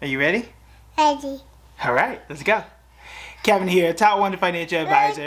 Are you ready? Ready. All right, let's go. Kevin here, top 1 financial advisor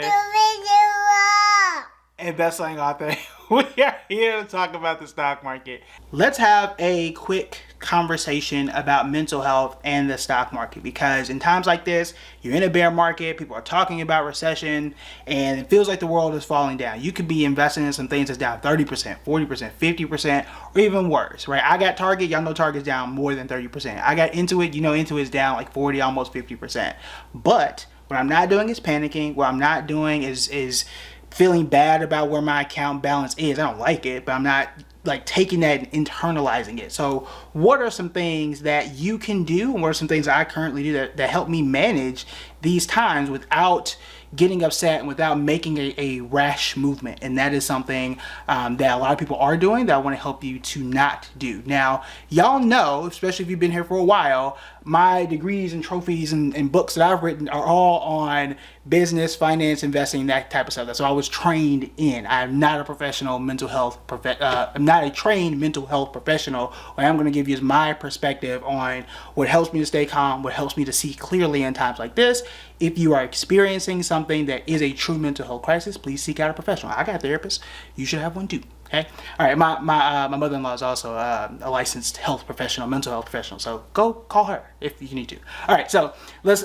and best-selling author. We are here to talk about the stock market. Let's have a quick conversation about mental health and the stock market, because in times like this, you're in a bear market, people are talking about recession, and it feels like the world is falling down. You could be investing in some things that's down 30%, 40%, 50%, or even worse, right? I got Target, y'all know Target's down more than 30%. I got Intuit, you know Intuit's down like 40, almost 50%. But what I'm not doing is panicking. What I'm not doing is feeling bad about where my account balance is. I don't like it, but I'm not like taking that and internalizing it. So what are some things that you can do, and what are some things that I currently do that help me manage these times without getting upset and without making a rash movement? And that is something that a lot of people are doing that I want to help you to not do. Now, y'all know, especially if you've been here for a while, my degrees and trophies and books that I've written are all on business, finance, investing, that type of stuff. That's what I was trained in. I'm not a professional mental health I'm not a trained mental health professional. What I'm going to give you is my perspective on what helps me to stay calm, what helps me to see clearly in times like this. If you are experiencing something that is a true mental health crisis, please seek out a professional. I got a therapist. You should have one too. Okay. All right. My mother-in-law is also a licensed health professional, mental health professional. So go call her if you need to. All right. So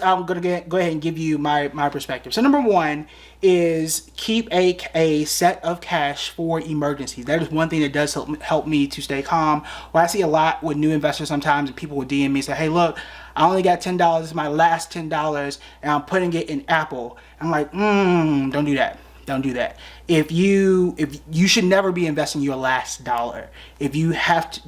I'm gonna go ahead and give you my perspective. So number one is keep a set of cash for emergencies. That is one thing that does help me to stay calm. What I see a lot with new investors sometimes, and people will DM me and say, "Hey, look, I only got $10. This is my last $10, and I'm putting it in Apple." I'm like, don't do that. Don't do that. If you should never be investing your last dollar. If you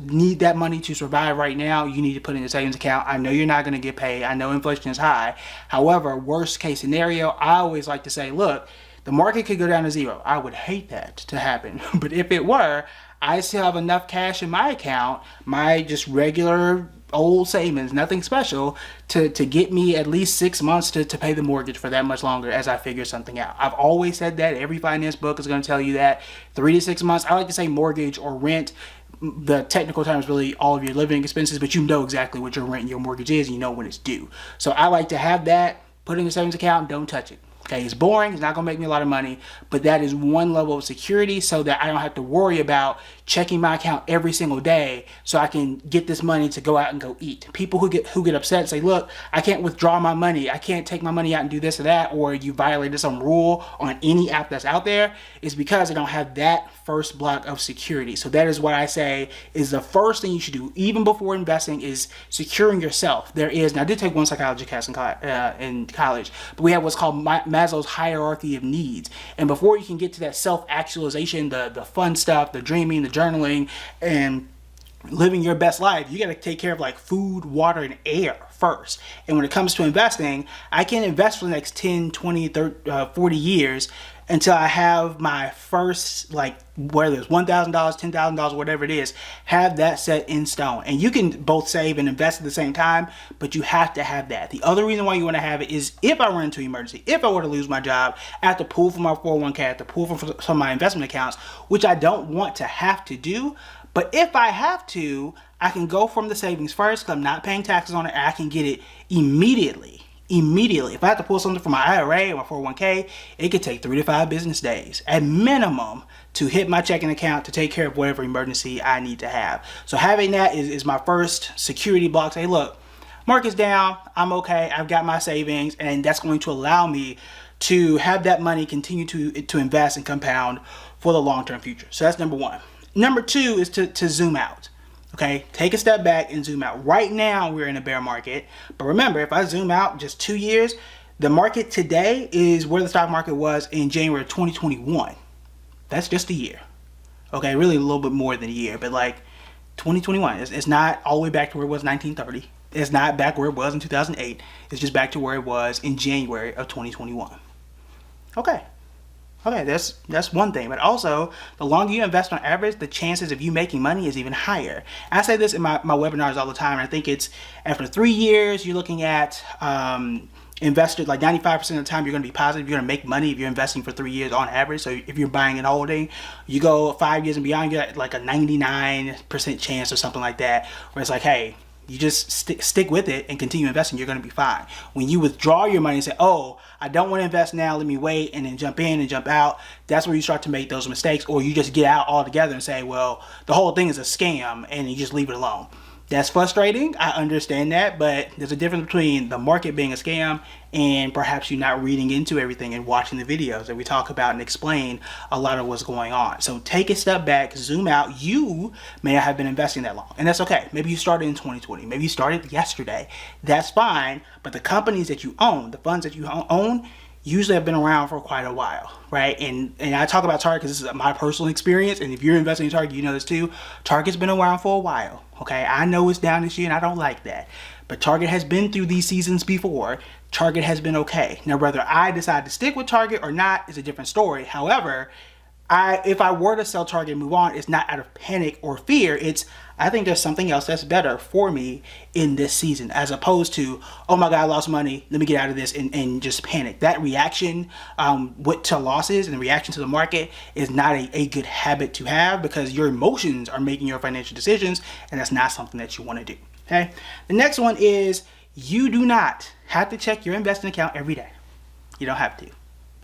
need that money to survive right now, you need to put it in a savings account. I know you're not going to get paid. I know inflation is high. However, worst case scenario, I always like to say, look, the market could go down to zero. I would hate that to happen. But if it were, I still have enough cash in my account, my just regular old savings, nothing special, to get me at least 6 months to pay the mortgage for that much longer as I figure something out. I've always said that. Every finance book is going to tell you that. 3 to 6 months. I like to say mortgage or rent. The technical term is really all of your living expenses, but you know exactly what your rent and your mortgage is, and you know when it's due. So I like to have that, put it in a savings account, don't touch it. Okay, it's boring, it's not gonna make me a lot of money, but that is one level of security so that I don't have to worry about checking my account every single day so I can get this money to go out and go eat. People who get upset and say, look, I can't withdraw my money, I can't take my money out and do this or that, or you violated some rule on any app that's out there, is because they don't have that first block of security. So that is what I say is the first thing you should do, even before investing, is securing yourself. Now I did take one psychology class in college, but we have what's called Maslow's hierarchy of needs. And before you can get to that self-actualization, the fun stuff, the dreaming, the journaling, and living your best life, you got to take care of like food, water, and air first. And when it comes to investing, I can invest for the next 10, 20, 30, 40 years until I have my first, like, whether it's $1,000, $10,000, whatever it is, have that set in stone. And you can both save and invest at the same time, but you have to have that. The other reason why you want to have it is if I run into an emergency, if I were to lose my job, I have to pull from my 401k, I have to pull from some of my investment accounts, which I don't want to have to do. But if I have to, I can go from the savings first because I'm not paying taxes on it, and I can get it immediately. If I have to pull something from my IRA or my 401k, it could take 3 to 5 business days at minimum to hit my checking account to take care of whatever emergency I need to have. So having that is my first security block. Say, look, market's down, I'm okay, I've got my savings, and that's going to allow me to have that money continue to invest and compound for the long-term future. So that's number one. Number two is to zoom out. Okay, take a step back and zoom out. Right now, we're in a bear market. But remember, if I zoom out just 2 years, the market today is where the stock market was in January of 2021. That's just a year. Okay, really a little bit more than a year, but like 2021. It's not all the way back to where it was in 1930. It's not back where it was in 2008. It's just back to where it was in January of 2021. Okay. Okay, that's one thing. But also, the longer you invest on average, the chances of you making money is even higher. I say this in my webinars all the time, and I think it's after 3 years, you're looking at invested like 95% of the time you're going to be positive. You're going to make money if you're investing for 3 years on average. So if you're buying and holding, you go 5 years and beyond, you get like a 99% chance or something like that, where it's like, hey, You just stick with it and continue investing. You're going to be fine. When you withdraw your money and say, oh, I don't want to invest now, let me wait, and then jump in and jump out, that's where you start to make those mistakes. Or you just get out altogether and say, well, the whole thing is a scam, and you just leave it alone. That's frustrating. I understand that, but there's a difference between the market being a scam and perhaps you not reading into everything and watching the videos that we talk about and explain a lot of what's going on. So take a step back, zoom out. You may not have been investing that long, and that's okay. Maybe you started in 2020. Maybe you started yesterday. That's fine, but the companies that you own, the funds that you own, usually have been around for quite a while, right? And I talk about Target because this is my personal experience, and if you're investing in Target, you know this too. Target's been around for a while, okay? I know it's down this year, and I don't like that. But Target has been through these seasons before. Target has been okay. Now, whether I decide to stick with Target or not is a different story. However, if I were to sell Target and move on, it's not out of panic or fear. It's, I think there's something else that's better for me in this season, as opposed to, oh my God, I lost money, let me get out of this, and just panic. That reaction to losses and the reaction to the market is not a good habit to have, because your emotions are making your financial decisions, and that's not something that you want to do, okay? The next one is, you do not have to check your investing account every day. You don't have to.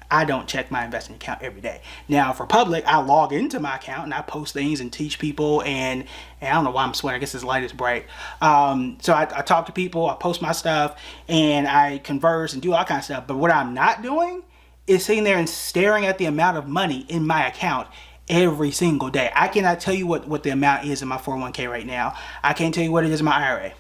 I don't check my investing account every day. Now, for public, I log into my account and I post things and teach people, and I don't know why I'm sweating. I guess this light is bright. So I talk to people, I post my stuff, and I converse and do all kinds of stuff. But what I'm not doing is sitting there and staring at the amount of money in my account every single day. I cannot tell you what the amount is in my 401k right now. I can't tell you what it is in my IRA.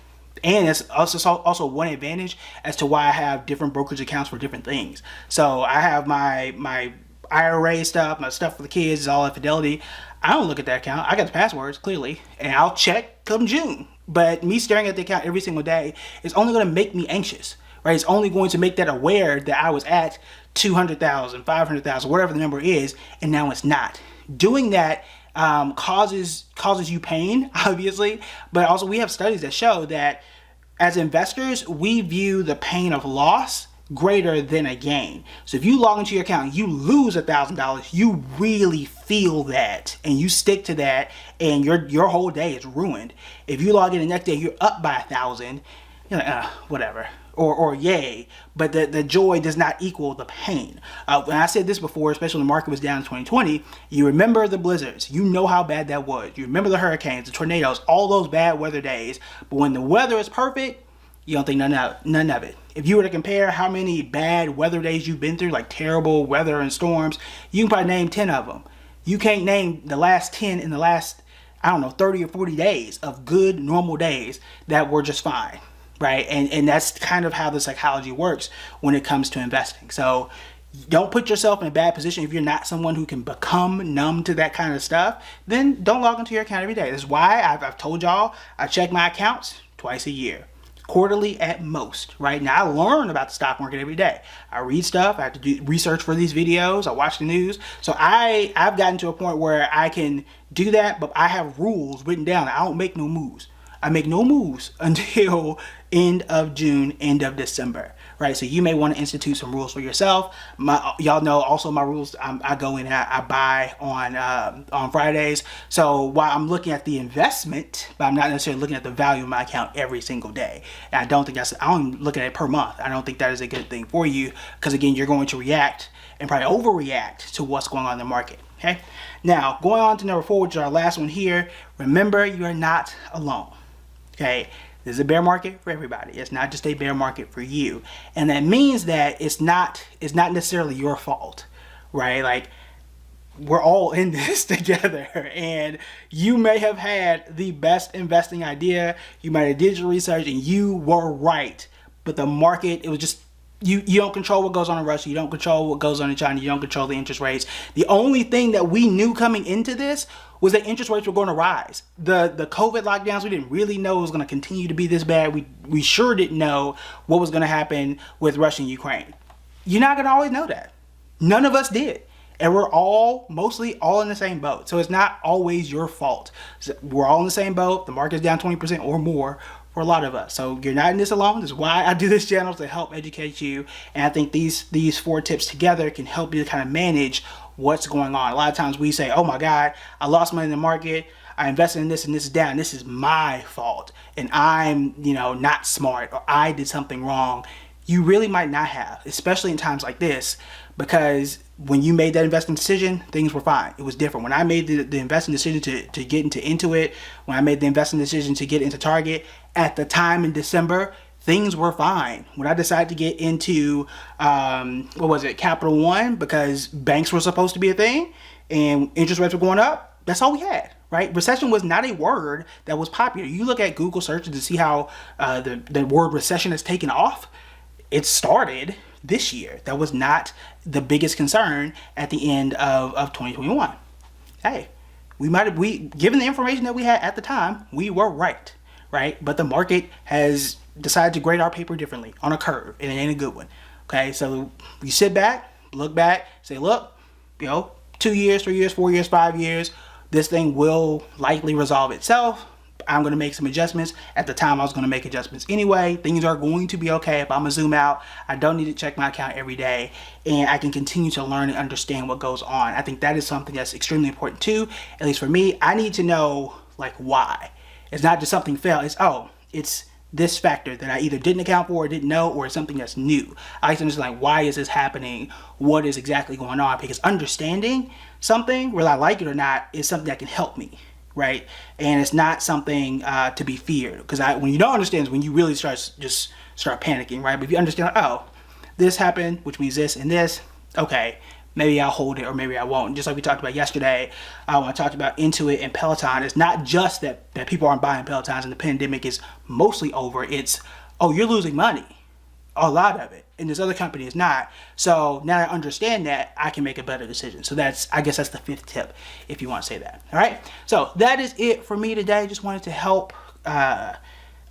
And it's also one advantage as to why I have different brokerage accounts for different things. So I have my IRA stuff, my stuff for the kids is all at Fidelity. I don't look at that account. I got the passwords, clearly, and I'll check come June. But me staring at the account every single day is only going to make me anxious, right? It's only going to make that aware that I was at 200,000, 500,000, whatever the number is, and now it's not. Doing that causes you pain, obviously, but also we have studies that show that as investors, we view the pain of loss greater than a gain. So if you log into your account, you lose $1,000, you really feel that, and you stick to that, and your whole day is ruined. If you log in the next day, you're up by 1,000, you're like, whatever. Or yay, but the joy does not equal the pain. And I said this before, especially when the market was down in 2020, you remember the blizzards. You know how bad that was. You remember the hurricanes, the tornadoes, all those bad weather days. But when the weather is perfect, you don't think none of it. If you were to compare how many bad weather days you've been through, like terrible weather and storms, you can probably name 10 of them. You can't name the last 10 in the last, 30 or 40 days of good, normal days that were just fine. Right, and that's kind of how the psychology works when it comes to investing. So don't put yourself in a bad position. If you're not someone who can become numb to that kind of stuff, then don't log into your account every day. That's why I've told y'all I check my accounts twice a year, quarterly at most. Right now, I learn about the stock market every day. I read stuff. I have to do research for these videos. I watch the news. So I've gotten to a point where I can do that, but I have rules written down. I don't make no moves. I make no moves until end of June, end of December, right? So you may want to institute some rules for yourself. Y'all know also my rules. I go in and I buy on Fridays. So while I'm looking at the investment, but I'm not necessarily looking at the value of my account every single day. And I don't think I'm looking at it per month. I don't think that is a good thing for you, because again, you're going to react and probably overreact to what's going on in the market. Okay. Now going on to number 4, which is our last one here. Remember, you are not alone. Okay, this is a bear market for everybody. It's not just a bear market for you, and that means that it's not necessarily your fault, right? Like, we're all in this together, and you may have had the best investing idea. You might have did your research and you were right, but the market, it was just you don't control what goes on in Russia. You don't control what goes on in China. You don't control the interest rates. The only thing that we knew coming into this was that interest rates were going to rise. The COVID lockdowns, we didn't really know it was going to continue to be this bad. We sure didn't know what was going to happen with Russia and Ukraine. You're not going to always know that. None of us did. And we're mostly all in the same boat. So it's not always your fault. We're all in the same boat. The market's down 20% or more for a lot of us. So you're not in this alone. This is why I do this channel, to help educate you. And I think these 4 tips together can help you to kind of manage what's going on. A lot of times we say, oh my God, I lost money in the market. I invested in this and this is down, this is my fault, and I'm, you know, not smart, or I did something wrong. You really might not have, especially in times like this, because when you made that investing decision, things were fine. It was different. When I made the investing decision to get into Intuit, when I made the investing decision to get into Target, at the time in December, things were fine. When I decided to get into, Capital One, because banks were supposed to be a thing and interest rates were going up, that's all we had, right? Recession was not a word that was popular. You look at Google searches to see how the word recession has taken off. It started this year. That was not the biggest concern at the end of 2021. Hey, given the information that we had at the time, we were right? But the market has decided to grade our paper differently on a curve, and it ain't a good one. Okay, so you sit back, look back, say, look, 2 years, 3 years, 4 years, 5 years, this thing will likely resolve itself. I'm going to make some adjustments. At the time, I was going to make adjustments anyway. Things are going to be okay. If I'm going to zoom out, I don't need to check my account every day, and I can continue to learn and understand what goes on. I think that is something that's extremely important too. At least for me, I need to know why. It's not just something failed. It's this factor that I either didn't account for or didn't know, or it's something that's new. I like to understand why is this happening? What is exactly going on? Because understanding something, whether I like it or not, is something that can help me. Right? And it's not something to be feared, because when you don't understand is when you really start panicking, right? But if you understand, this happened, which means this and this, okay, maybe I'll hold it or maybe I won't. Just like we talked about yesterday, when I talked about Intuit and Peloton, it's not just that people aren't buying Pelotons and the pandemic is mostly over. It's, you're losing money, a lot of it, and this other company is not. So now I understand that, I can make a better decision. So I guess that's the 5th tip, if you want to say that. All right, so that is it for me today. Just wanted to help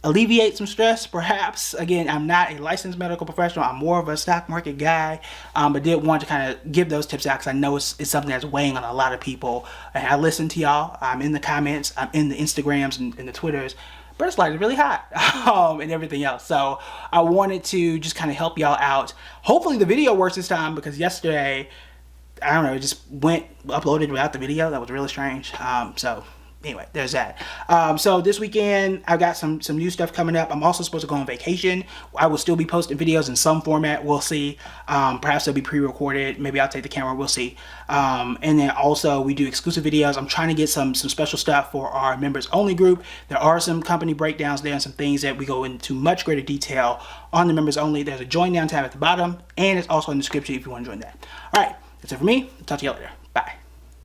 alleviate some stress, perhaps. Again, I'm not a licensed medical professional. I'm more of a stock market guy, but did want to kind of give those tips out because I know it's something that's weighing on a lot of people. And I listen to y'all. I'm in the comments, I'm in the Instagrams and the Twitters, but it's really hot and everything else. So I wanted to just kind of help y'all out. Hopefully the video works this time, because yesterday, I don't know, it just uploaded without the video. That was really strange. So anyway, there's that. So this weekend, I've got some new stuff coming up. I'm also supposed to go on vacation. I will still be posting videos in some format. We'll see. Perhaps they'll be pre-recorded. Maybe I'll take the camera. We'll see. And then also we do exclusive videos. I'm trying to get some special stuff for our members only group. There are some company breakdowns there and some things that we go into much greater detail on the members only. There's a join now tab at the bottom, and it's also in the description if you want to join that. All right, that's it for me. Talk to you later.